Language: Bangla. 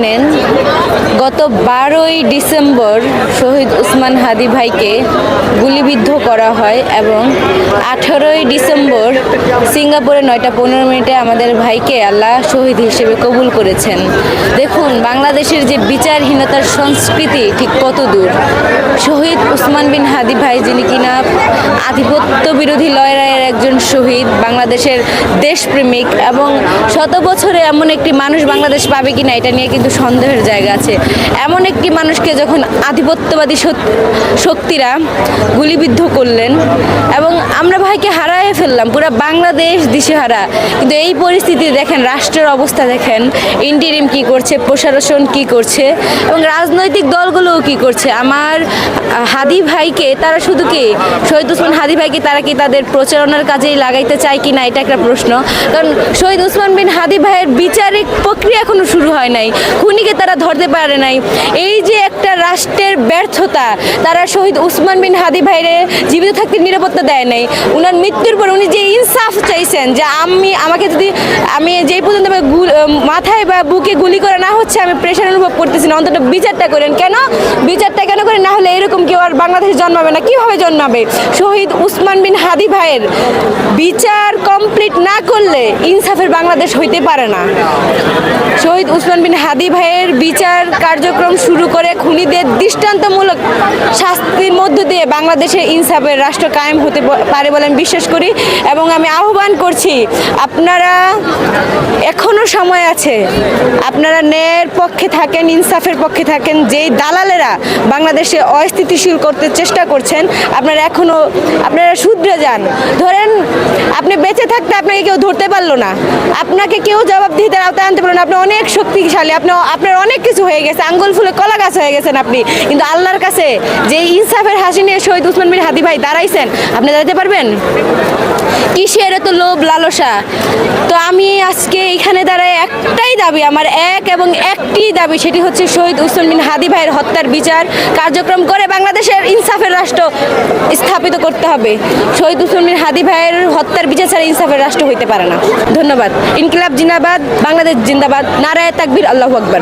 নেন গত 12ই ডিসেম্বর শহীদ ওসমান হাদি ভাইকে গুলিবিদ্ধ করা হয় এবং 18ই ডিসেম্বর সিঙ্গাপুরে 9:15 আমাদের ভাইকে আল্লাহ শহীদ হিসেবে কবুল করেছেন। দেখুন বাংলাদেশের যে বিচারহীনতার সংস্কৃতি ঠিক কত দূর। শহীদ ওসমান বিন হাদি ভাই যিনি কিনা আধিপত্য বিরোধী লড়াইয়ের একজন শহীদ, বাংলাদেশের দেশপ্রেমিক এবং শত বছরে এমন একটি মানুষ বাংলাদেশ পাবে কিনা এটা নিয়ে কিন্তু সন্দেহের জায়গা আছে। এমন একটি মানুষকে যখন আধিপত্যবাদী শক্তিরা গুলিবিদ্ধ করলেন এবং আমরা ভাইকে হারায় ফেললাম, পুরো বাংলাদেশ দিশেহারা। কিন্তু এই পরিস্থিতি দেখেন, রাষ্ট্রের অবস্থা দেখেন, ইন্টারিম কি করছে, প্রশাসন কি করছে এবং রাজনৈতিক দলগুলোও কি করছে। আমার হাদি ভাইকে তারা শুধু কি শহীদ ওসমান হাদি ভাইকে তারা কি তাদের প্রচারণার কাজেই লাগাইতে চায় কি না, এটা একটা প্রশ্ন। কারণ শহীদ ওসমান বিন হাদি ভাইয়ের বিচারিক প্রক্রিয়া এখনো শুরু হয় নাই, খুনিকে তারা ধরতে পারে নাই। এই যে একটা রাষ্ট্রের ব্যর্থতা, তারা শহীদ ওসমান বিন হাদি ভাইরে জীবিত থাকতে নিরাপত্তা দেয় নাই। উনার মৃত্যুর পর উনি যে ইনসাফ চাইছেন যে আমাকে যদি আমি যেই পর্যন্ত মাথায় বা বুকে গুলি করা না হচ্ছে আমি প্রেশার অনুভব করতেছি না, অন্তত বিচারটা করেন। বিচারটা কেন করেন? না হলে এরকম কেউ আর বাংলাদেশে জন্মাবে না। কিভাবে জন্মাবে? শহীদ ওসমান বিন হাদি ভাইয়ের বিচার কমপ্লিট না করলে ইনসাফের বাংলাদেশ হইতে পারে না। শহীদ ওসমান বিন হাদি ভাইয়ের বিচার কার্যক্রম শুরু করে খুনিদের দৃষ্টান্তমূলক শাস্তির মধ্য দিয়ে বাংলাদেশের ইনসাফের রাষ্ট্র কায়েম হতে পারে বলে আমি বিশ্বাস করি। এবং আমি আহ্বান করছি, আপনারা এখনো সময় আছে, আপনারা ন্যায়ের পক্ষে থাকেন, ইনসাফের পক্ষে থাকেন। যেই দালালেরা বাংলাদেশে অস্থিতিশীল করতে চেষ্টা করছেন, আপনারা শুধরে যান। ধরেন আপনি বেঁচে থাকতে আপনাকে কেউ ধরতে পারলো না, আপনাকে কেউ জবাবদিহিতার আওতায় আনতে পারলো না, আপনি অনেক শক্তিশালী, আপনার অনেক কিছু হয়ে গেছে, আঙ্গুল ফুলে কলা গাছ হয়ে গেছেন আপনি। কিন্তু আল্লাহর কাছে যে ইনসাফের হাসি নিয়ে শহীদ ওসমান বিন হাদি ভাই দাঁড়াইছেন, আপনি দাঁড়াতে পারবেন? কিসের এত লোভ লালসা? তো আমি আজকে এইখানে দাঁড়ায় একটাই দাবি, আমার একটি দাবি, সেটি হচ্ছে শহীদ ওসমান বিন হাদি ভাইয়ের হত্যার বিচার কার্যক্রম করে বাংলাদেশের ইনসাফের রাষ্ট্র স্থাপিত করতে হবে। শহীদ ওসমান বিন হাদি ভাইয়ের হত্যার বিচার ছাড়া ইনসাফের রাষ্ট্র হইতে পারে না। ধন্যবাদ। ইনকিলাব জিন্দাবাদ, বাংলাদেশ জিন্দাবাদ, নারায়ে তাকবীর, আল্লাহু আকবার।